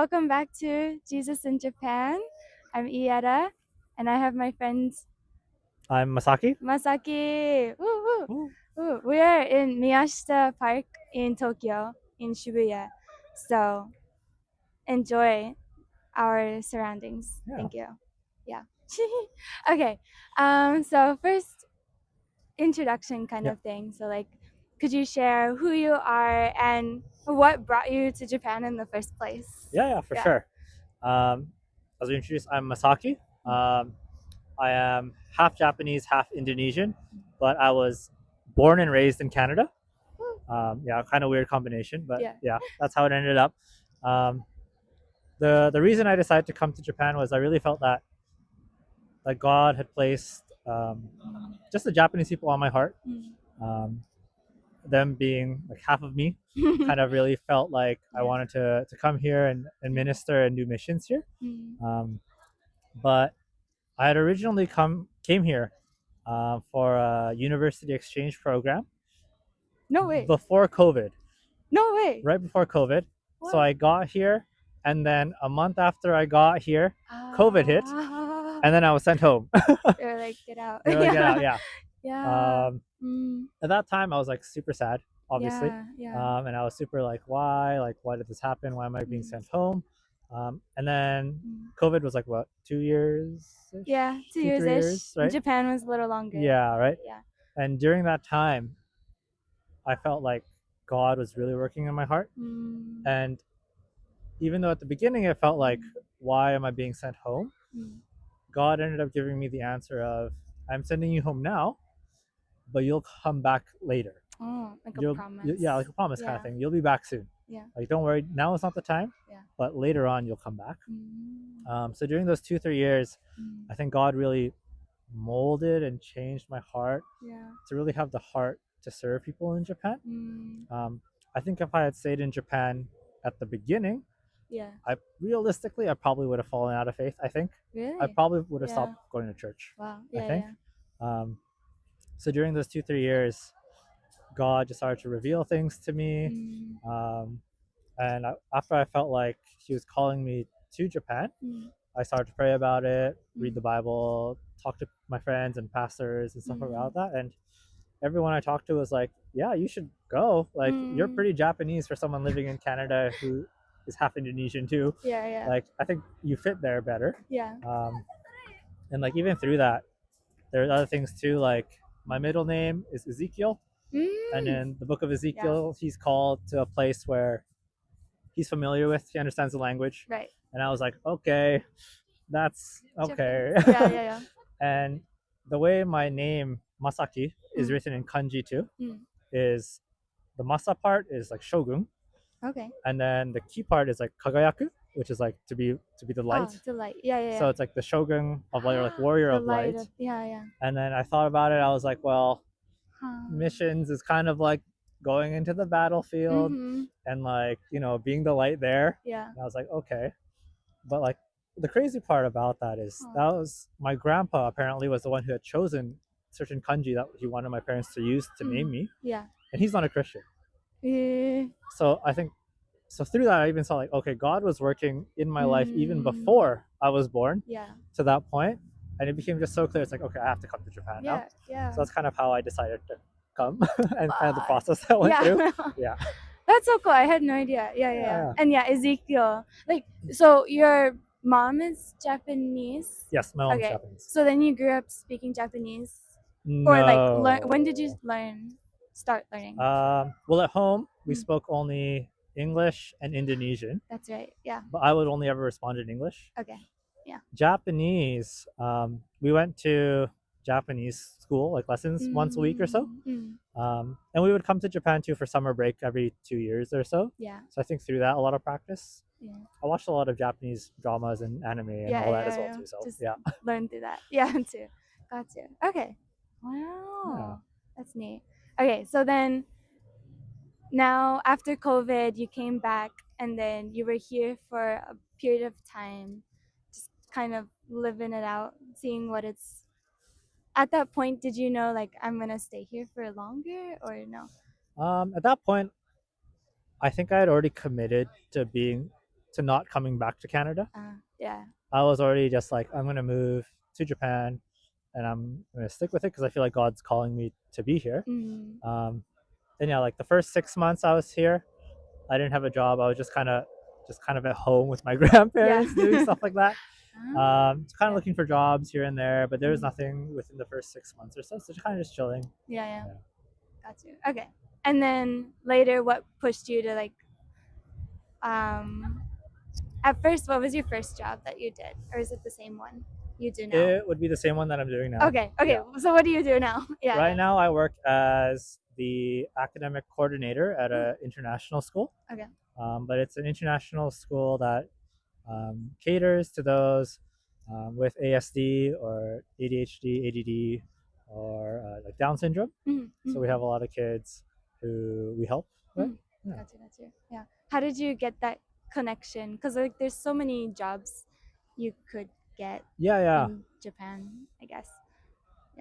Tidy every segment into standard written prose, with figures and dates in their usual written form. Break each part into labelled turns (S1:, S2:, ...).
S1: welcome back to Jesus in Japan. I'm Ieta, and I have my friend
S2: I'm Masaki.
S1: Masaki. Woo, woo,
S2: Ooh.
S1: woo. We are in Miyashita Park in Tokyo, in Shibuya. So enjoy our surroundings.
S2: Yeah.
S1: Thank you. Yeah. Okay. So first introduction kind
S2: Yeah.
S1: of thing. So like, could you share who you are and what brought you to Japan in the first place?
S2: Yeah, for sure. As we introduced, I'm Masaki. I am half Japanese, half Indonesian, but I was born and raised in Canada. Kind of weird combination, but
S1: Yeah.
S2: yeah, that's how it ended up. Um, the reason I decided to come to Japan was I really felt that God had placed just the Japanese people on my heart. Um, them being like half of me, kind of really felt like I wanted to come here and minister and do missions here. But I had originally came here for a university exchange program
S1: No way.
S2: before COVID,
S1: No way.
S2: right before COVID. So I got here, and then a month after I got here, COVID hit, and then I was sent home.
S1: They're like, get out.
S2: They were like, get out, yeah.
S1: Yeah.
S2: At that time, I was like super sad, obviously.
S1: Yeah.
S2: And I was super like, why? Like, why did this happen? Why am I being sent home? And then COVID was like, what, 2 years?
S1: Yeah, 2 years
S2: 3
S1: ish.
S2: years, right?
S1: Japan was a little longer.
S2: Yeah, right.
S1: Yeah.
S2: And during that time, I felt like God was really working in my heart. And even though at the beginning it felt like, why am I being sent home? God ended up giving me the answer of, I'm sending you home now, but you'll come back later.
S1: Oh, like a promise.
S2: Yeah, like a promise kind of thing. You'll be back soon.
S1: Yeah.
S2: Like, don't worry, now is not the time.
S1: Yeah.
S2: But later on, you'll come back. So during those 2-3 years, I think God really molded and changed my heart to really have the heart to serve people in Japan. I think if I had stayed in Japan at the beginning, I probably would have fallen out of faith. I think
S1: Really?
S2: I probably would have stopped going to church.
S1: Wow.
S2: I think. So during those 2-3 years, God just started to reveal things to me. And after I felt like He was calling me to Japan, I started to pray about it, read the Bible, talk to my friends and pastors and stuff about that. And everyone I talked to was like, yeah, you should go. Like, you're pretty Japanese for someone living in Canada who is half Indonesian too.
S1: Yeah.
S2: Like, I think you fit there better.
S1: Yeah.
S2: And like, even through that, there's other things too. Like, my middle name is Ezekiel. And in the book of Ezekiel, he's called to a place where he's familiar with, he understands the language.
S1: Right.
S2: And I was like, okay, that's okay.
S1: Yeah.
S2: And the way my name, Masaki, is written in kanji too, is the masa part is like shogun.
S1: Okay.
S2: And then the ki part is like kagayaku, which is like to be the light.
S1: Oh, the light. Yeah.
S2: So it's like the shogun of light, or like warrior of light.
S1: Yeah.
S2: And then I thought about it. I was like, well, missions is kind of like going into the battlefield and like, being the light there.
S1: Yeah.
S2: And I was like, okay. But like, the crazy part about that is that was my grandpa apparently was the one who had chosen certain kanji that he wanted my parents to use to name me.
S1: Yeah.
S2: And he's not a Christian.
S1: Yeah.
S2: So I think, so through that I even saw like, okay, God was working in my life even before I was born.
S1: Yeah.
S2: To that point. And it became just so clear. It's like, okay, I have to come to Japan now.
S1: Yeah.
S2: So that's kind of how I decided to come and kind of the process that I went through. Yeah.
S1: That's so cool. I had no idea. Yeah. And Ezekiel. Like, so your mom is Japanese?
S2: Yes, my mom's Japanese.
S1: So then you grew up speaking Japanese?
S2: No.
S1: Or like, when did you start learning?
S2: Well, at home, we spoke only English and Indonesian.
S1: That's right. Yeah.
S2: But I would only ever respond in English.
S1: Okay. Yeah.
S2: Japanese, we went to Japanese school, like lessons once a week or so. And we would come to Japan too for summer break every 2 years or so.
S1: Yeah.
S2: So I think through that, a lot of practice.
S1: Yeah.
S2: I watched a lot of Japanese dramas and anime and all that as well too. So
S1: just
S2: yeah.
S1: Learn through that. Yeah, too. Got you. Okay. Wow. That's neat. Okay, so then now after COVID, you came back and then you were here for a period of time, just kind of living it out, seeing what it's. At that point, did you know like I'm gonna stay here for longer or no?
S2: At that point, I think I had already committed to being to not coming back to Canada.
S1: Yeah.
S2: I was already just like, I'm gonna move to Japan, and I'm gonna stick with it because I feel like God's calling me to be here. And yeah, like the first 6 months I was here, I didn't have a job. I was just kind of at home with my grandparents doing stuff like that. Kind of looking for jobs here and there, but there was nothing within the first 6 months or so. So just kind of just chilling.
S1: Yeah. Got you. Okay. And then later, what pushed you to like? At first, what was your first job that you did, or is it the same one you do now?
S2: It would be the same one that I'm doing now.
S1: Okay. Yeah. So what do you do now?
S2: Right now, I work as the academic coordinator at an international school.
S1: Okay.
S2: But it's an international school that caters to those with ASD or ADHD, ADD, or like Down syndrome. So we have a lot of kids who we help with.
S1: Gotcha. Yeah. How did you get that connection? Because like there's so many jobs you could get in Japan, I guess.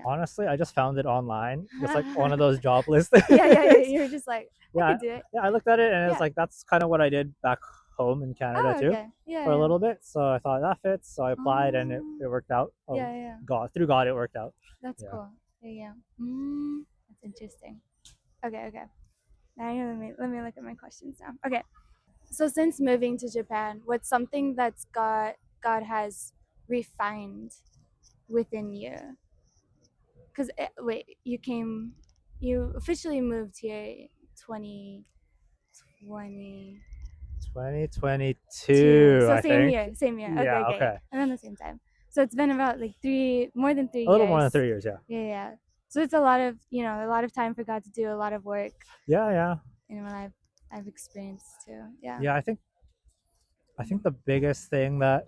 S2: Honestly, I just found it online, just like one of those job lists.
S1: Yeah. You're just like, I could do it.
S2: Yeah, I looked at it and it's like that's kind of what I did back home in Canada too, for a little bit. So I thought that fits. So I applied and it worked out. Through God, it worked out.
S1: That's cool. Yeah. That's interesting. Okay. Now let me look at my questions now. Okay. So since moving to Japan, what's something that's God has refined within you? Because you officially moved here 2020.
S2: 2022.
S1: So
S2: I think.
S1: Same year.
S2: Yeah. Okay.
S1: Around the same time. So it's been about like more than 3 years.
S2: A little more than 3 years. Yeah.
S1: Yeah. So it's a lot of time for God to do a lot of work.
S2: Yeah.
S1: In my life, I've experienced too. Yeah.
S2: Yeah, I think the biggest thing that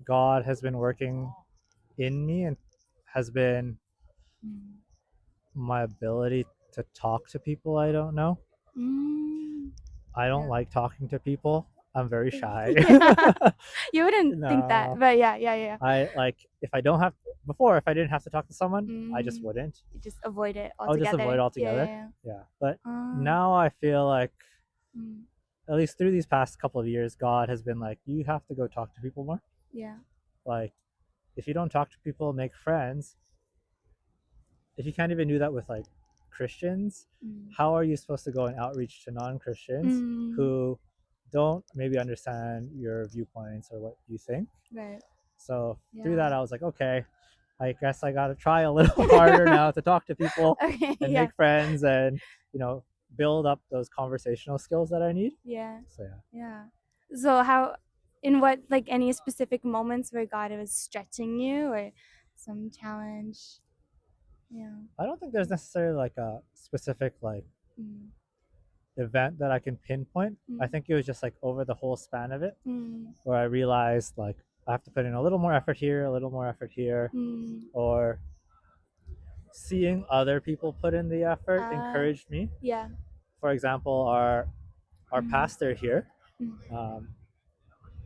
S2: God has been working in me and has been my ability to talk to people I don't know. I don't like talking to people. I'm very shy.
S1: You wouldn't think that, but yeah.
S2: I like if I didn't have to talk to someone, I just wouldn't.
S1: You just avoid it altogether.
S2: I would just avoid it altogether. Yeah. But now I feel like at least through these past couple of years, God has been like, you have to go talk to people more.
S1: Yeah.
S2: Like, if you don't talk to people, make friends, if you can't even do that with like Christians, how are you supposed to go and outreach to non-Christians who don't maybe understand your viewpoints or what you think?
S1: Right.
S2: So through that, I was like, okay, I guess I got to try a little harder now to talk to people and make friends and, build up those conversational skills that I need.
S1: Yeah.
S2: So
S1: So in what, like any specific moments where God was stretching you or some challenge? Yeah.
S2: I don't think there's necessarily like a specific like event that I can pinpoint. I think it was just like over the whole span of it where I realized like I have to put in a little more effort here, or seeing other people put in the effort encouraged me.
S1: Yeah.
S2: For example, our pastor here,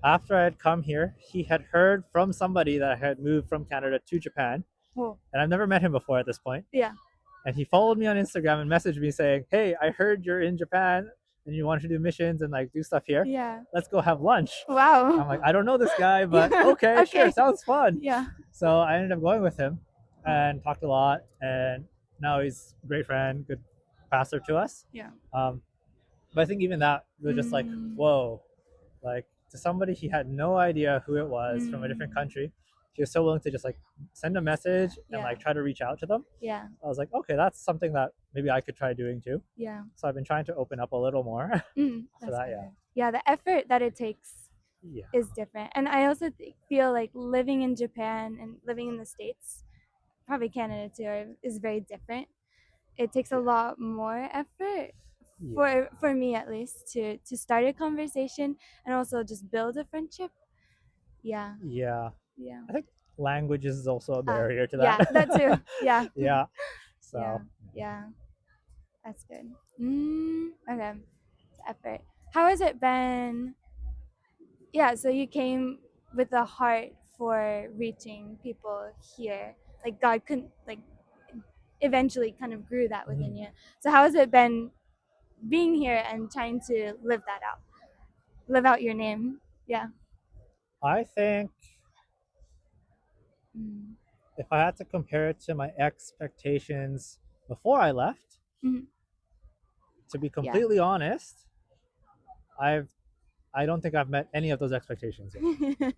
S2: after I had come here, he had heard from somebody that I had moved from Canada to Japan.
S1: Whoa.
S2: And I've never met him before at this point.
S1: Yeah.
S2: And he followed me on Instagram and messaged me saying, hey, I heard you're in Japan and you want to do missions and like do stuff here.
S1: Yeah.
S2: Let's go have lunch.
S1: Wow.
S2: I'm like, I don't know this guy, but okay, sure, sounds fun.
S1: Yeah.
S2: So I ended up going with him and talked a lot. And now he's a great friend, good pastor to us.
S1: Yeah.
S2: But I think even that was just like, whoa, like to somebody he had no idea who it was from a different country. He was so willing to just like send a message and like try to reach out to them.
S1: Yeah.
S2: I was like, okay, that's something that maybe I could try doing too.
S1: Yeah.
S2: So I've been trying to open up a little more for that.
S1: Good. Yeah, the effort that it takes is different. And I also feel like living in Japan and living in the States, probably Canada too, is very different. It takes a lot more effort for me at least to start a conversation and also just build a friendship. Yeah.
S2: I think language is also a barrier to that.
S1: Yeah, that too. Yeah.
S2: Yeah. So
S1: yeah. That's good. Okay. Effort. How has it been? Yeah, so you came with a heart for reaching people here. Like God couldn't like eventually kind of grew that within you. So how has it been being here and trying to live that out? live out your name. Yeah.
S2: I think
S1: Mm.
S2: if I had to compare it to my expectations before I left,
S1: Mhm.
S2: to be
S1: Yeah.
S2: completely honest, I've I don't think I've met any of those expectations yet.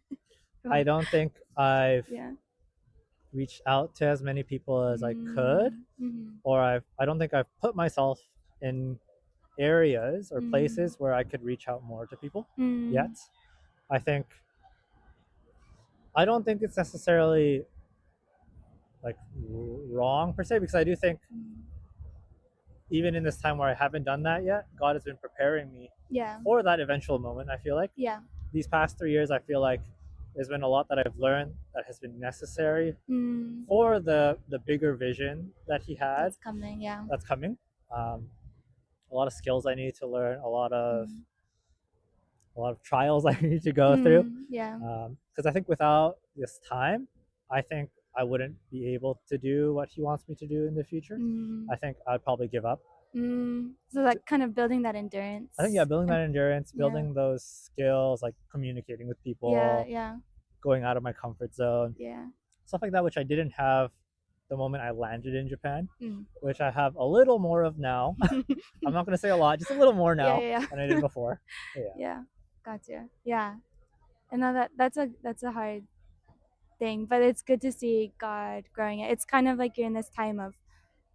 S2: I
S1: Wow.
S2: don't think I've
S1: Yeah.
S2: reached out to as many people as I could,
S1: Mm-hmm.
S2: or I don't think I've put myself in areas or
S1: Mm.
S2: places where I could reach out more to people yet.
S1: Mm.
S2: I think I don't think it's necessarily like wrong per se, because I do think
S1: Mm.
S2: even in this time where I haven't done that yet, God has been preparing me
S1: Yeah.
S2: for that eventual moment. I feel like
S1: Yeah.
S2: these past 3 years, I feel like there's been a lot that I've learned that has been necessary
S1: Mm.
S2: for the bigger vision that He had
S1: That's coming. Yeah.
S2: that's coming. Um, a lot of skills I need to learn,
S1: Mm.
S2: a lot of trials I need to go through.
S1: Mm. Yeah.
S2: Because I think without this time, I think I wouldn't be able to do what He wants me to do in the future.
S1: Mm.
S2: I think I'd probably give up.
S1: So like kind of building that
S2: I think, yeah,
S1: endurance.
S2: building that endurance,
S1: Yeah.
S2: building those skills, like communicating with
S1: Yeah.
S2: people,
S1: Yeah.
S2: going out of my comfort zone,
S1: Yeah.
S2: stuff like that, which I didn't have the moment I landed in Japan,
S1: Mm.
S2: which I have a little more of now. I'm not going to say a lot, just a little more
S1: Yeah.
S2: now
S1: Yeah.
S2: than I did before. But yeah.
S1: Yeah. Gotcha. Yeah. And now that's a hard thing, but it's good to see God growing it. It's kind of like you're in this time of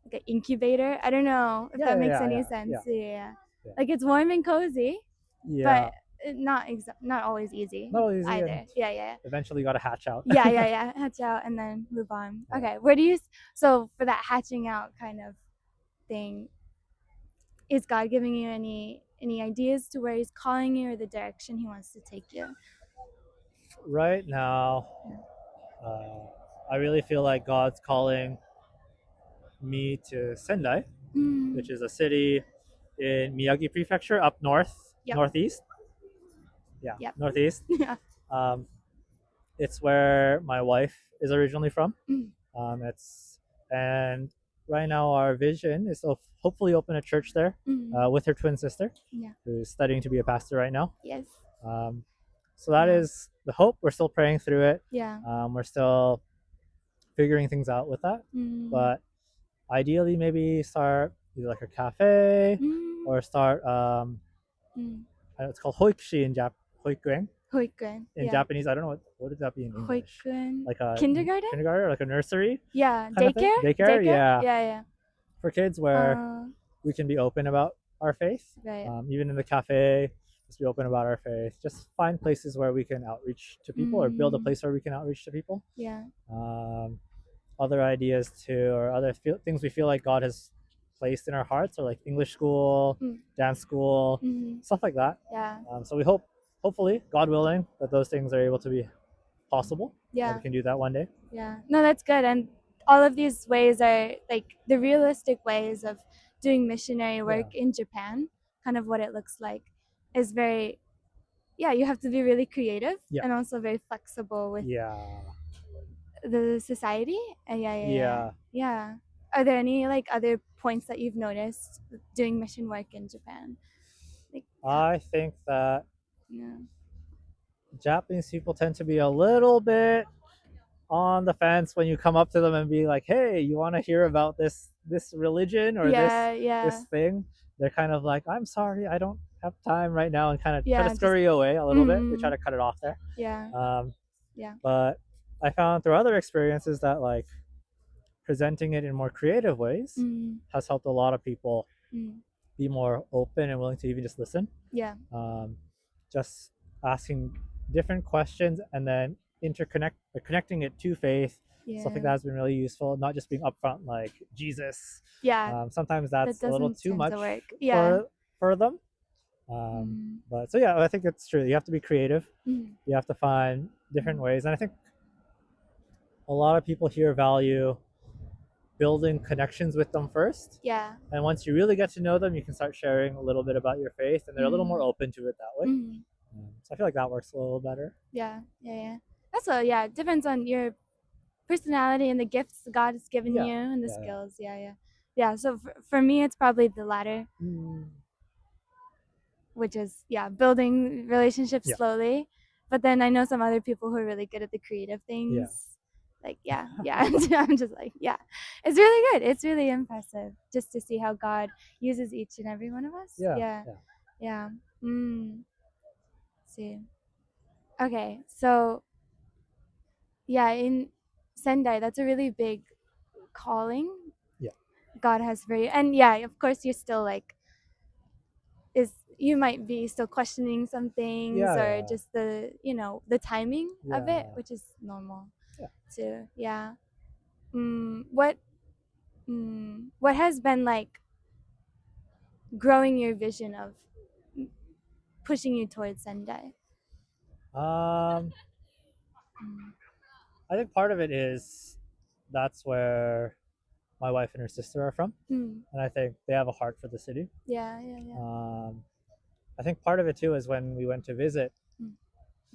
S1: like an incubator. I don't know if
S2: Yeah,
S1: that
S2: yeah,
S1: makes
S2: yeah,
S1: any
S2: yeah,
S1: sense.
S2: yeah,
S1: Yeah.
S2: yeah.
S1: Like it's warm and cozy, but
S2: Yeah,
S1: not always easy
S2: not always easy, and
S1: either. Yeah, yeah,
S2: eventually got to hatch out.
S1: yeah, yeah, yeah. Hatch out and then move on.
S2: Yeah.
S1: Okay, where do you? So for that hatching out kind of thing, is God giving you any ideas to where He's calling you or the direction He wants to take you?
S2: Right now, uh, I really feel like God's calling me to Sendai,
S1: Mm.
S2: which is a city in Miyagi Prefecture up north,
S1: Yep.
S2: northeast. Yeah,
S1: Yep.
S2: northeast.
S1: Yeah.
S2: Um, it's where my wife is originally from.
S1: Mm.
S2: It's and right now our vision is to hopefully open a church there
S1: Mm.
S2: with her twin sister,
S1: Yeah.
S2: who's studying to be a pastor right now.
S1: Yes.
S2: Um, so that
S1: Yeah.
S2: is the hope. We're still praying through it.
S1: Yeah.
S2: We're still figuring things out with that.
S1: Mm.
S2: But ideally, maybe start either like a cafe
S1: Mm.
S2: or start.
S1: Mm.
S2: It's called hoikushi in hoikuen
S1: Hoikuen.
S2: in
S1: Yeah.
S2: Japanese. I don't know what would that be in English.
S1: Hoikuen.
S2: Like a
S1: Kindergarten?
S2: kindergarten or like a nursery
S1: Yeah.
S2: kind of thing.
S1: Daycare?
S2: Daycare, yeah,
S1: Yeah, yeah.
S2: for kids where we can be open about our faith.
S1: Right.
S2: Even in the cafe, just be open about our faith. Just find places where we can outreach to people or build a place where we can outreach to people.
S1: Yeah.
S2: Other ideas too, or other things we feel like God has placed in our hearts, or like English school, dance school, stuff like that.
S1: Yeah.
S2: So we hopefully, God willing, that those things are able to be possible.
S1: Yeah.
S2: We can do that one day.
S1: Yeah. No, that's good. And all of these ways are like the realistic ways of doing missionary work in Japan, kind of what it looks like, is very, yeah, you have to be really creative and also very flexible with the society. Yeah. Are there any like other points that you've noticed doing mission work in Japan? Like,
S2: I think that
S1: yeah.
S2: Japanese people tend to be a little bit on the fence when you come up to them and be like, "Hey, you want to hear about this religion or this thing?" They're kind of like, "I'm sorry, I don't have time right now," and kind of try to scurry away a little bit. They try to cut it off there.
S1: Yeah.
S2: But I found through other experiences that like presenting it in more creative ways has helped a lot of people be more open and willing to even just listen.
S1: Yeah.
S2: Just asking different questions and then connecting it to faith. Stuff like that has been really useful. Not just being upfront like Jesus.
S1: Yeah.
S2: Sometimes that's a little too much
S1: to
S2: for them. But so yeah, I think it's true. You have to be creative. You have to find different ways, and I think a lot of people here value building connections with them first.
S1: Yeah.
S2: And once you really get to know them, you can start sharing a little bit about your faith, and they're a little more open to it that way. So I feel like that works a little better.
S1: Yeah. That's it depends on your personality and the gifts God has given you and the skills. Yeah. So for me, it's probably the latter. which is building relationships
S2: Yeah.
S1: slowly. But then I know some other people who are really good at the creative
S2: Yeah.
S1: things. Like I'm just like it's really good. It's really impressive just to see how God uses each and every one of us.
S2: Yeah.
S1: Yeah.
S2: Yeah.
S1: Yeah. See. Okay, so in Sendai, that's a really big calling
S2: Yeah.
S1: God has for you. And of course you're still like is you might be still questioning some things
S2: Yeah.
S1: or
S2: Yeah.
S1: just the timing of it,
S2: Yeah.
S1: which is normal
S2: Yeah.
S1: too. What what has been like growing your vision of pushing you towards Sendai?
S2: Um,
S1: Mm.
S2: I think part of it is that's where my wife and her sister are from,
S1: Mm.
S2: and I think they have a heart for the city.
S1: Yeah.
S2: Um, I think part of it too is when we went to visit,
S1: Mm.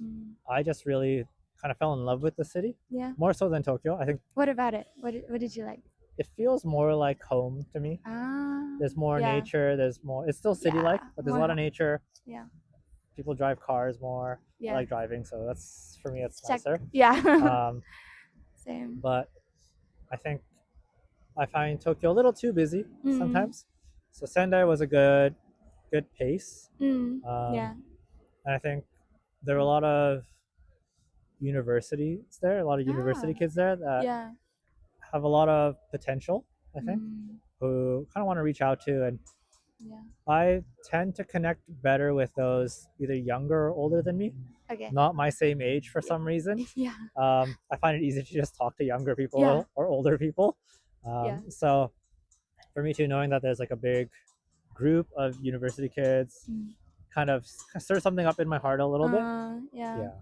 S1: Mm.
S2: I just really kind of fell in love with the city
S1: Yeah.
S2: more so than Tokyo. I think
S1: What about it? What did you like?
S2: it feels more like home to me.
S1: Ah.
S2: There's more
S1: Yeah.
S2: nature. There's more. It's still city like, but there's a lot of nature.
S1: Yeah.
S2: People drive cars more. I
S1: Yeah.
S2: like driving, so that's for me. It's
S1: Check.
S2: nicer.
S1: Yeah. Same.
S2: But I think I find Tokyo a little too busy sometimes. So Sendai was a good pace.
S1: Yeah.
S2: And I think there are a lot of universities there, a lot of university kids there that
S1: Yeah.
S2: have a lot of potential, I think,
S1: Mm.
S2: who kind of want to reach out to. And
S1: Yeah.
S2: I tend to connect better with those either younger or older than me,
S1: Okay.
S2: not my same age for some reason.
S1: Yeah.
S2: I find it easy to just talk to younger people
S1: Yeah.
S2: or older people.
S1: Yeah.
S2: So for me too, knowing that there's like a big group of university kids kind of stirs something up in my heart a little bit.
S1: Yeah.
S2: Yeah.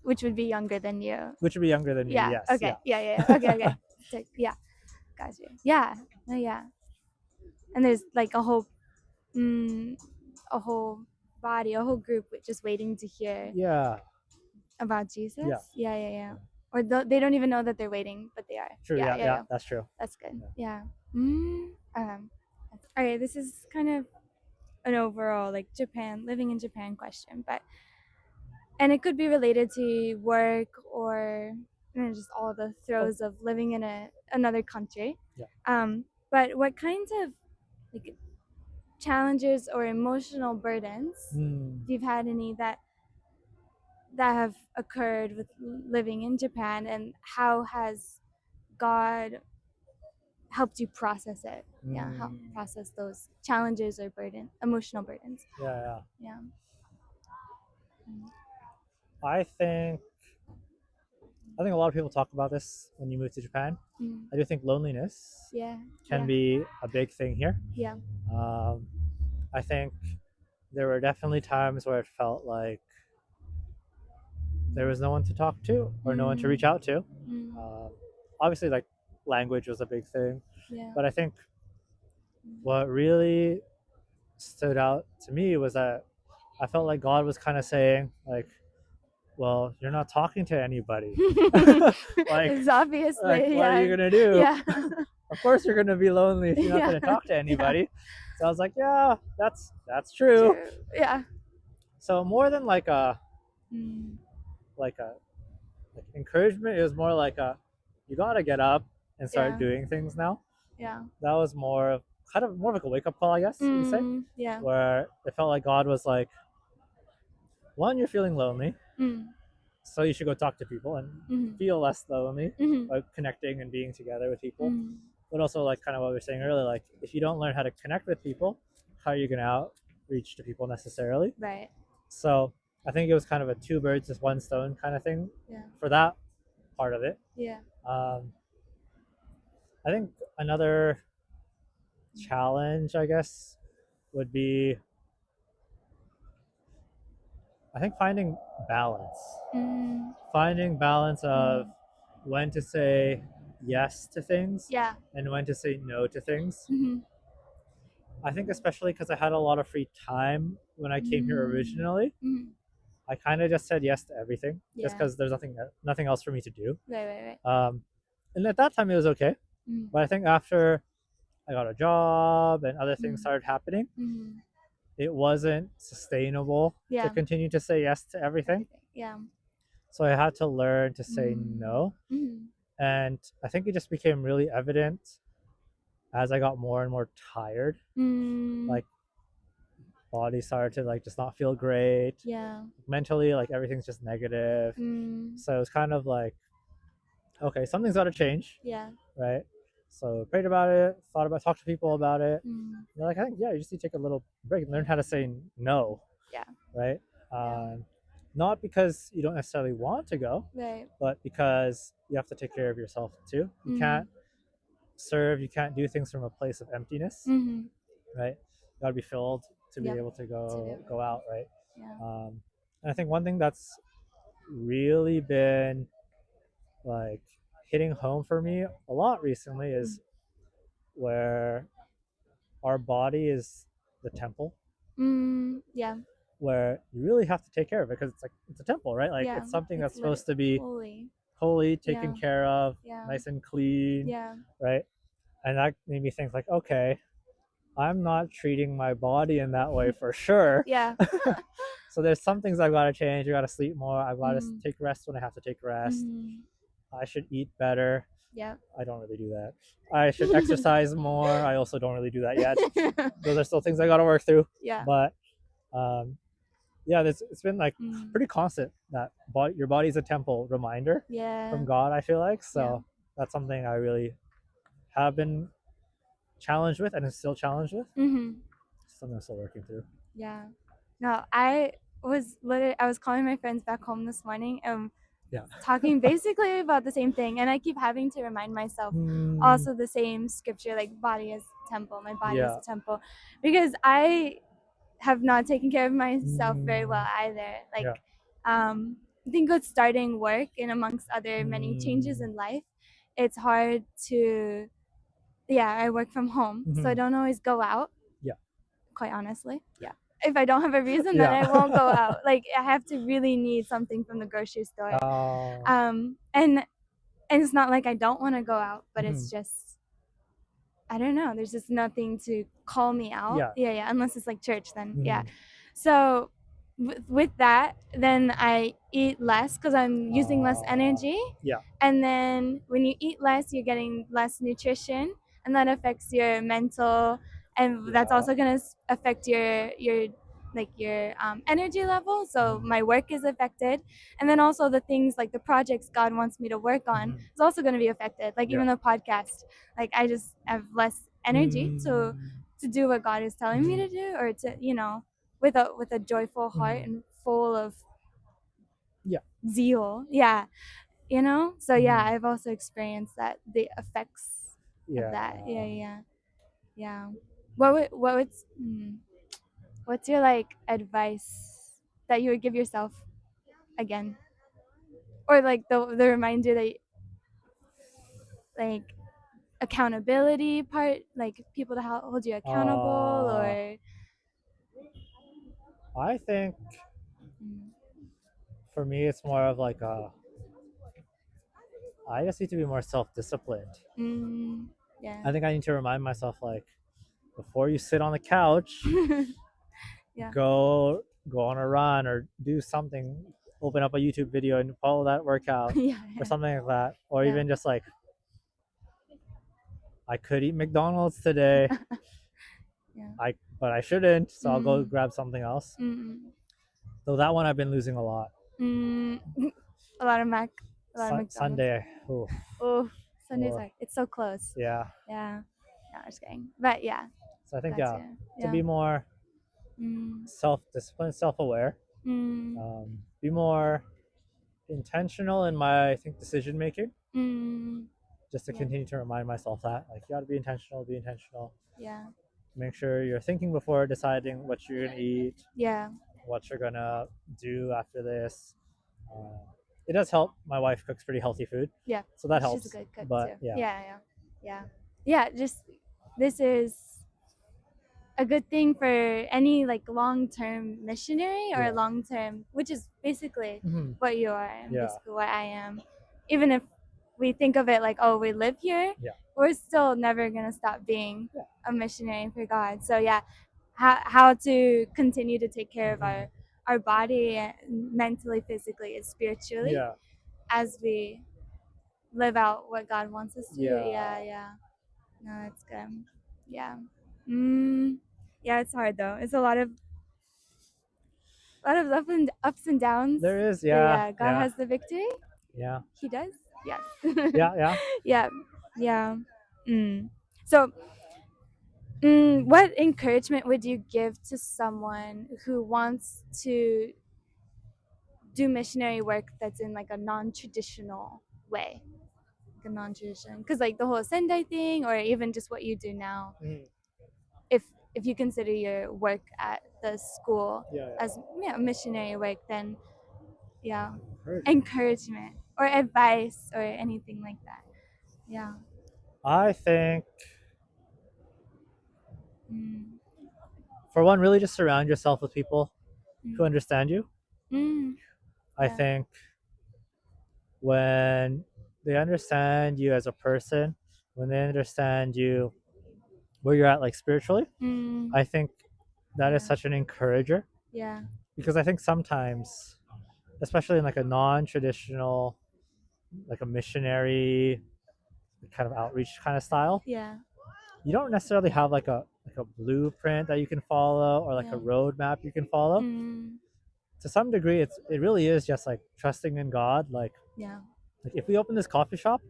S1: Which would be younger than you.
S2: Which would be younger than me,
S1: Yeah.
S2: yes.
S1: Okay. Yeah. Okay. Yeah. Gotcha. Yeah. Yeah. And there's like a whole body, a whole group just waiting to hear
S2: Yeah.
S1: about Jesus.
S2: Yeah.
S1: Yeah. Or they don't even know that they're waiting, but they are.
S2: True. Yeah. That's true.
S1: That's good. Yeah. All right. This is kind of an overall like living in Japan question, and it could be related to work or just all the throes of living in another country.
S2: Yeah.
S1: But what kinds of like challenges or emotional burdens, if you've had any that have occurred with living in Japan, and how has God helped you process it? Yeah, help process those challenges or emotional burdens.
S2: Yeah.
S1: Yeah.
S2: I think a lot of people talk about this when you move to Japan. I do think loneliness can be a big thing here.
S1: Yeah.
S2: I think there were definitely times where it felt like there was no one to talk to or no one to reach out to. Obviously, like language was a big thing, but I think what really stood out to me was that I felt like God was kind of saying, like, well, you're not talking to anybody. Like,
S1: it's obviously
S2: like, what are you gonna do?
S1: Yeah.
S2: Of course you're gonna be lonely if you're not gonna talk to anybody. So I was like, yeah, that's true.
S1: Yeah.
S2: So more than like a encouragement, it was more like you gotta get up and start doing things now.
S1: Yeah.
S2: That was more kind of like a wake up call, I guess you say.
S1: Yeah.
S2: Where it felt like God was like, one, you're feeling lonely, so you should go talk to people and feel less lonely by connecting and being together with people. But also, like kind of what we were saying earlier, like if you don't learn how to connect with people, how are you gonna outreach to people necessarily?
S1: Right.
S2: So I think it was kind of a two birds with one stone kind of thing for that part of it.
S1: Yeah.
S2: I think another challenge, I guess, would be I think finding balance. Finding balance of when to say yes to things and when to say no to things. I think especially because I had a lot of free time when I came here originally, I kind of just said yes to everything just because there's nothing else for me to do.
S1: Right.
S2: And at that time it was okay, but I think after I got a job and other things started happening, it wasn't sustainable
S1: Yeah.
S2: to continue to say yes to everything.
S1: Yeah.
S2: So I had to learn to say no.
S1: Mm.
S2: And I think it just became really evident as I got more and more tired.
S1: Mm.
S2: Like body started to like just not feel great.
S1: Yeah.
S2: Mentally, like everything's just negative.
S1: Mm.
S2: So it's kind of like, okay, something's got to change,
S1: Yeah.
S2: right? So prayed about it, talked to people about it.
S1: Mm.
S2: They're like, I think, yeah, you just need to take a little break and learn how to say no.
S1: Yeah.
S2: Right.
S1: Yeah.
S2: Not because you don't necessarily want to go,
S1: Right.
S2: but because you have to take care of yourself too. You can't serve, you can't do things from a place of emptiness,
S1: Mm-hmm.
S2: right? You gotta be filled to be
S1: Yep.
S2: able to
S1: To do
S2: go out, right?
S1: Yeah.
S2: And I think one thing that's really been like hitting home for me a lot recently is where our body is the temple,
S1: Yeah.
S2: where you really have to take care of it because it's like it's a temple, right? Like
S1: Yeah.
S2: it's something that's
S1: It's
S2: supposed to be
S1: holy.
S2: holy, taken
S1: Yeah.
S2: care of,
S1: Yeah.
S2: nice and clean,
S1: Yeah.
S2: right? And that made me think like, okay, I'm not treating my body in that way for sure.
S1: Yeah.
S2: So there's some things I've got to change. I got to sleep more. I've got to
S1: Mhm.
S2: take rest when I have to take rest.
S1: Mm-hmm.
S2: I should eat better.
S1: Yep.
S2: I don't really do that. I should exercise more. I also don't really do that yet. Those are still things I got to work through.
S1: Yeah.
S2: But yeah, it's been like pretty constant that your body's a temple reminder
S1: Yeah.
S2: from God, I feel like. So
S1: Yeah.
S2: that's something I really have been challenged with and is still challenged with.
S1: Mm-hmm.
S2: Something I'm still working through.
S1: Yeah. No, I was calling my friends back home this morning and
S2: Yeah.
S1: talking basically about the same thing, and I keep having to remind myself also the same scripture, like body is temple, my body is a temple, because I have not taken care of myself very well either. Like I think with starting work and amongst other many changes in life, it's hard to I work from home, so I don't always go out.
S2: Yeah.
S1: Quite honestly. Yeah. If I don't have a reason, then I won't go out. Like I have to really need something from the grocery store. And it's not like I don't want to go out, but it's just I don't know. There's just nothing to call me out. Yeah. Unless it's like church, then yeah. So with that, then I eat less because I'm using less energy.
S2: Yeah.
S1: And then when you eat less, you're getting less nutrition, and that affects your mental, and that's also gonna affect your energy level. So my work is affected, and then also the things like the projects God wants me to work on is also going to be affected. Like even the podcast, like I just have less energy to do what God is telling me to do, or to with a joyful heart and full of zeal. Yeah. So I've also experienced that, the effects of that. Yeah. What's your like advice that you would give yourself again, or like the reminder that like accountability part, like people to hold you accountable, or
S2: I think for me it's more of like I just need to be more self-disciplined.
S1: Yeah.
S2: I think I need to remind myself like before you sit on the couch, go on a run or do something, open up a YouTube video and follow that workout or something like that, or even just like I could eat McDonald's today, but I shouldn't, so I'll go grab something else. So that one I've been losing a lot.
S1: A lot of McDonald's.
S2: Sunday.
S1: Oh, Sunday's hard. It's so close.
S2: Yeah.
S1: No, I'm just kidding. But yeah.
S2: So I think to be more self-disciplined, self-aware, be more intentional in my decision making. Just to continue to remind myself that like you got to be intentional.
S1: Yeah.
S2: Make sure you're thinking before deciding what you're gonna eat.
S1: Yeah.
S2: What you're gonna do after this. It does help. My wife cooks pretty healthy food.
S1: Yeah.
S2: So that helps.
S1: She's a good cook
S2: but
S1: too. Yeah. Just this is a good thing for any like long-term missionary or long-term, which is basically what you are and basically what I am. Even if we think of it like, oh, we live here, we're still never gonna stop being a missionary for God. So yeah, how to continue to take care of our body mentally, physically, and spiritually
S2: Yeah.
S1: as we live out what God wants us to do.
S2: Yeah.
S1: Yeah. No, that's good. Yeah. Mm, yeah, it's hard though. It's a lot of ups and downs.
S2: There is.
S1: But
S2: Yeah.
S1: yeah, God
S2: Yeah.
S1: has the victory.
S2: Yeah.
S1: He does. Yes.
S2: Yeah. Yeah.
S1: Yeah. Yeah. Mm. So, what encouragement would you give to someone who wants to do missionary work that's in like a non-traditional way, like a non-tradition? Because like the whole Sendai thing, or even just what you do now,
S2: Mhm.
S1: if if you consider your work at the school
S2: Yeah.
S1: as missionary work, then yeah,
S2: Encouragement.
S1: encouragement or advice or anything like that. Yeah.
S2: I think,
S1: Mm.
S2: for one, really just surround yourself with people who
S1: Mm.
S2: understand you.
S1: Mm.
S2: I
S1: Yeah.
S2: think when they understand you as a person, when they understand you where you're at, like spiritually,
S1: Mm.
S2: I think that is
S1: Yeah.
S2: such an encourager,
S1: Yeah.
S2: because I think sometimes, especially in like a non-traditional, like a missionary kind of outreach kind of style,
S1: Yeah.
S2: you don't necessarily have like a blueprint that you can follow, or like a
S1: Yeah.
S2: roadmap you can follow.
S1: Mm.
S2: To some degree, it really is just like trusting in God.
S1: Yeah.
S2: Like if we open this coffee shop,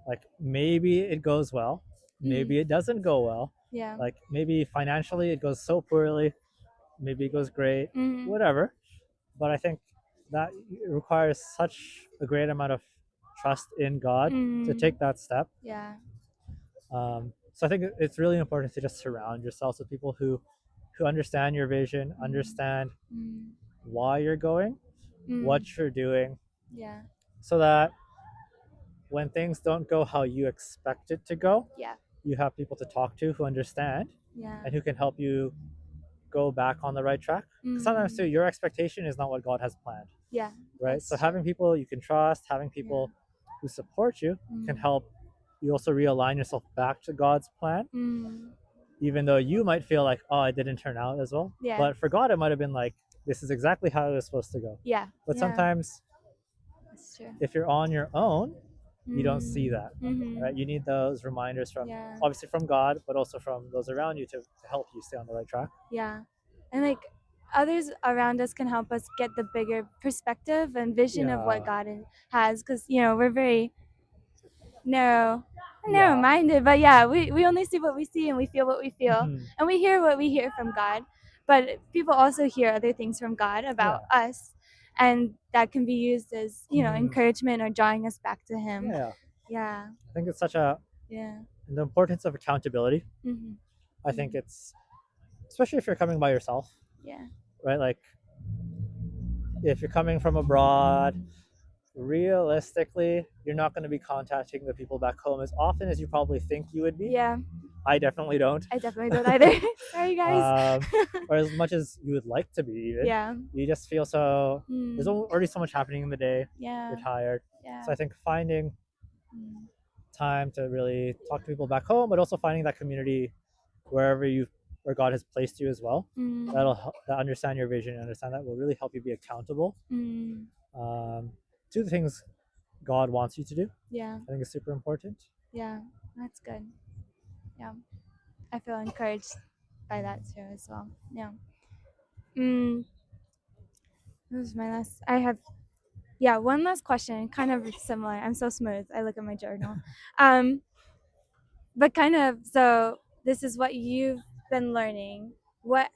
S2: like maybe it goes well,
S1: Mm.
S2: maybe it doesn't go well,
S1: Yeah.
S2: like maybe financially it goes so poorly, maybe it goes great,
S1: Mm.
S2: whatever. But I think that requires such a great amount of trust in God to
S1: Mm.
S2: take that step.
S1: Yeah.
S2: So I think it's really important to just surround yourselves with people who understand your vision,
S1: Mm.
S2: understand
S1: Mm.
S2: why you're going,
S1: Mm.
S2: what you're doing,
S1: Yeah.
S2: so that when things don't go how you expect it to go,
S1: Yeah.
S2: you have people to talk to who understand
S1: Yeah.
S2: and who can help you go back on the right track. Because sometimes too,
S1: Mm.
S2: your expectation is not what God has planned,
S1: Yeah.
S2: right? So
S1: That's true.
S2: having people you can trust, having
S1: Yeah.
S2: people who support you, can
S1: Mm.
S2: help you also realign yourself back to God's plan,
S1: Mm.
S2: even though you might feel like, oh, it didn't turn out as well.
S1: Yeah.
S2: But for God, it might have been like, this is exactly how it was supposed to go.
S1: Yeah.
S2: But
S1: Yeah.
S2: sometimes,
S1: That's true.
S2: if you're on your own, you don't see
S1: Mm.
S2: that,
S1: Mm-hmm.
S2: right? You need those reminders from,
S1: Yeah.
S2: obviously from God, but also from those around you to help you stay on the right track.
S1: Yeah. And like others around us can help us get the bigger perspective and vision of what
S2: Yeah,
S1: God has, because we're very narrow
S2: yeah,
S1: minded, but yeah, we only see what we see and we feel what we feel
S2: mhm,
S1: and we hear what we hear from God, but people also hear other things from God
S2: yeah,
S1: about us, and that can be used as
S2: mhm,
S1: encouragement or drawing us back to
S2: yeah,
S1: Him.
S2: yeah.
S1: Yeah.
S2: I think it's such a
S1: Yeah.
S2: the importance of accountability.
S1: Mm-hmm.
S2: I think it's, especially if you're coming by yourself,
S1: Yeah.
S2: right? Like if you're coming from abroad, realistically, you're not going to be contacting the people back home as often as you probably think you would be.
S1: Yeah.
S2: I definitely don't.
S1: I definitely don't either. Sorry, guys.
S2: Or as much as you would like to be, even.
S1: Yeah.
S2: You just feel so. There's
S1: Mm.
S2: already so much happening in the day.
S1: Yeah.
S2: You're tired.
S1: Yeah.
S2: So I think finding
S1: Mm.
S2: time to really talk to people back home, but also finding that community where God has placed you as well.
S1: Mm.
S2: That understand your vision, and understand that will really help you be accountable
S1: Mm.
S2: um, to the things God wants you to do.
S1: Yeah.
S2: I think it's super important.
S1: Yeah. That's good. Yeah. I feel encouraged by that too as well. Yeah. Mm. What was my last? I have one last question, kind of similar. I'm so smooth. I look at my journal. Um, but kind of so this is what you've been learning. What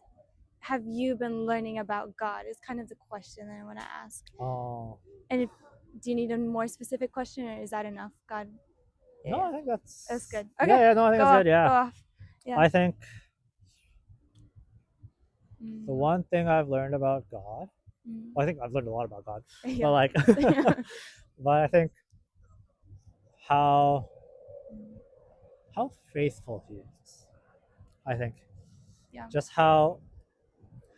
S1: have you been learning about God? Is kind of the question that I want to ask.
S2: Oh,
S1: And do you need a more specific question, or is that enough? God. Yeah.
S2: no,
S1: Yeah.
S2: I think
S1: That's
S2: that's
S1: good.
S2: yeah,
S1: Okay.
S2: yeah. No, I think
S1: Go
S2: that's
S1: off.
S2: good. Yeah,
S1: Go off. Yeah.
S2: I think the
S1: Mm.
S2: one thing I've learned about God,
S1: Mm.
S2: well, I think I've learned a lot about God, but
S1: Yeah.
S2: like, but I think how how faithful He is. I think
S1: Yeah.
S2: just how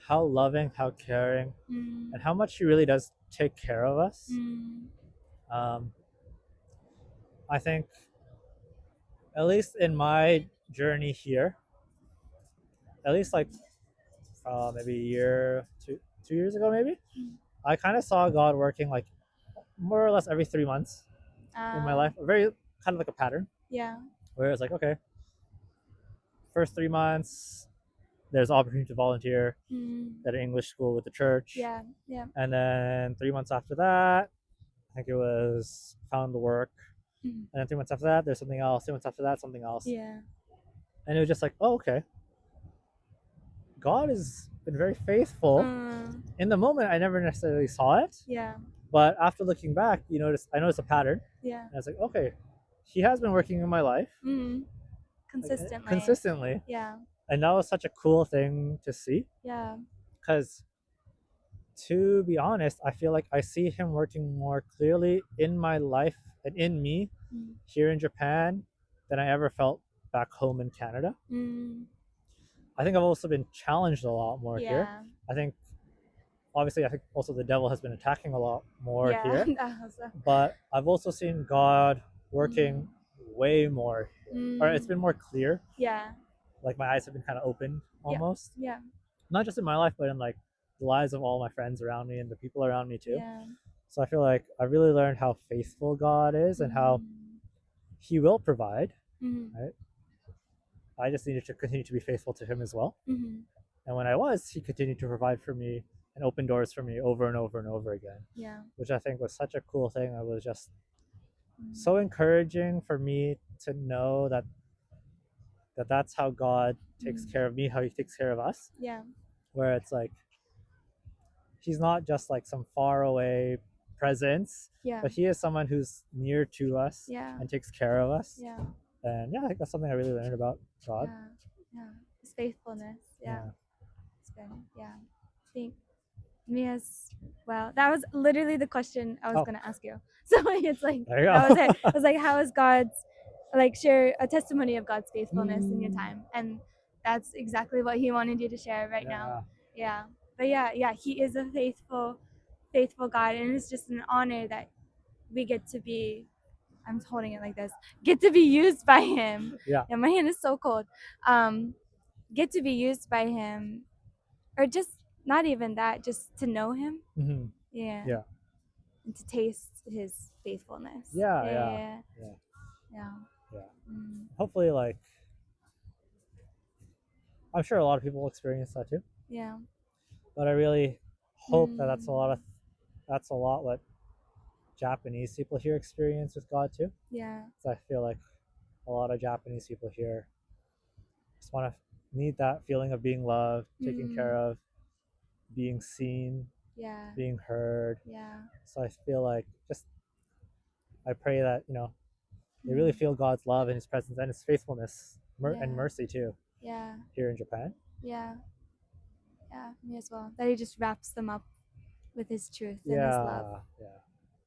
S2: loving, how caring,
S1: Mm.
S2: and how much He really does take care of us.
S1: Mm.
S2: Um, I think, at least in my journey here, at least like maybe a year, 2 years ago, maybe. I kind of saw God working like more or less every 3 months in my life. Very kind of like a pattern.
S1: Yeah.
S2: Where it's like, okay, first 3 months, there's opportunity to volunteer at an English school with the church.
S1: Yeah. Yeah.
S2: And then 3 months after that, I think it was found the work. And then 3 months after that, there's something else. 3 months after that, something else.
S1: Yeah.
S2: And it was just like, oh, okay. God has been very faithful. In the moment, I never necessarily saw it.
S1: Yeah.
S2: But after looking back, I noticed a pattern.
S1: Yeah.
S2: And I was like, okay, He has been working in my life
S1: Consistently.
S2: consistently.
S1: Yeah.
S2: And that was such a cool thing to see.
S1: Yeah.
S2: Because to be honest, I feel like I see Him working more clearly in my life and in me here in Japan than I ever felt back home in Canada. I think I've also been challenged a lot more here. I think also the devil has been attacking a lot more here. But I've also seen God working way more, or it's been more clear.
S1: Yeah.
S2: Like my eyes have been kind of opened almost.
S1: Yeah.
S2: Not just in my life, but in like the lives of all my friends around me and the people around me too.
S1: Yeah.
S2: So I feel like I really learned how faithful God is and how He will provide. Right? I just needed to continue to be faithful to Him as well. And when I was, He continued to provide for me and open doors for me over and over and over again.
S1: Yeah.
S2: Which I think was such a cool thing. It was just so encouraging for me to know that's how God takes care of me, how He takes care of us.
S1: Yeah.
S2: Where it's like He's not just like some far away presence, but He is someone who's near to us and takes care of us.
S1: Yeah.
S2: And I think that's something I really learned about God.
S1: Yeah. His faithfulness. Yeah. It's good. Yeah. I think me as well. That was literally the question I was gonna ask you. So it's like that was it. It was like, how is God's share a testimony of God's faithfulness in your time? And that's exactly what He wanted you to share right now. Yeah. But yeah, He is a faithful God, and it's just an honor that we get to be. I'm holding it like this. Get to be used by Him.
S2: Yeah.
S1: And my hand is so cold. Get to be used by Him, or just not even that, just to know Him. Yeah.
S2: Yeah.
S1: And to taste His faithfulness.
S2: Yeah. Hopefully, like, I'm sure a lot of people will experience that too.
S1: Yeah.
S2: But I really hope that's a lot what Japanese people here experience with God too.
S1: Yeah.
S2: So I feel like a lot of Japanese people here just need that feeling of being loved, taken care of, being seen, being heard.
S1: Yeah.
S2: So I feel like I pray that they really feel God's love and His presence and His faithfulness and mercy too.
S1: Yeah.
S2: Here in Japan.
S1: Yeah. Yeah, me as well. That He just wraps them up with His truth and His love.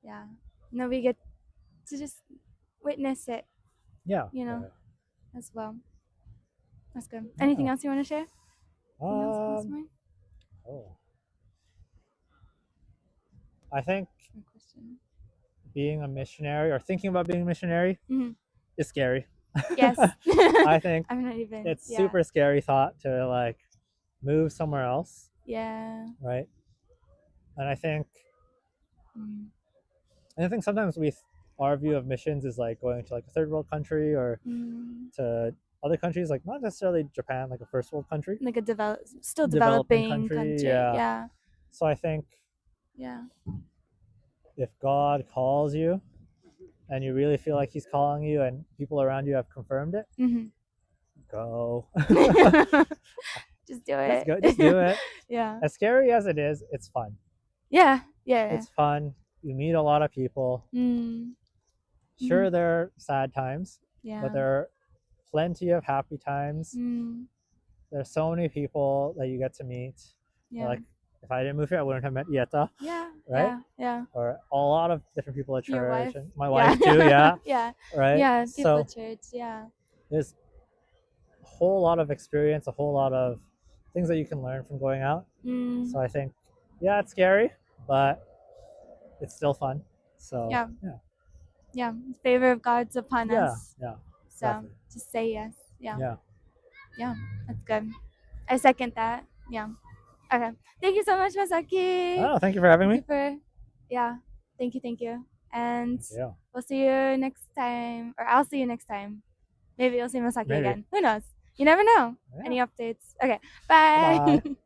S1: Yeah. No, we get to just witness it.
S2: Yeah.
S1: As well. That's good. Anything else you want to share?
S2: I think being a missionary or thinking about being a missionary is scary.
S1: Yes.
S2: I think
S1: I'm not even.
S2: It's super scary thought to like move somewhere else.
S1: Yeah.
S2: Right. And I think sometimes our view of missions is like going to like a third world country or to other countries, like not necessarily Japan, like a first world country,
S1: like a still developing country. Yeah.
S2: So I think if God calls you and you really feel like He's calling you and people around you have confirmed it, go.
S1: Just do it.
S2: Just do it.
S1: Yeah.
S2: As scary as it is, it's fun.
S1: Yeah.
S2: It's fun. You meet a lot of people. Sure, there are sad times, but there are plenty of happy times. There's so many people that you get to meet. Like, if I didn't move here, I wouldn't have met Yeta.
S1: Yeah.
S2: Right?
S1: Yeah.
S2: Or a lot of different people at church.
S1: Your wife.
S2: And my wife too, yeah.
S1: Yeah.
S2: Right?
S1: Yeah, people at church,
S2: There's a whole lot of experience, a whole lot of things that you can learn from going out. So I think, it's scary, but it's still fun. So
S1: yeah. The favor of God's upon us.
S2: Yeah.
S1: So just say yes. Yeah. That's good. I second that. Yeah. Okay. Thank you so much, Masaki.
S2: Oh, thank you for having
S1: Thank
S2: me.
S1: you for, yeah. Thank you. And
S2: Yeah,
S1: we'll see you next time, or I'll see you next time. Maybe you'll see Masaki
S2: maybe.
S1: again. Who knows? You never know.
S2: Yeah.
S1: Any updates? Okay.
S2: Bye
S1: Bye.
S2: bye.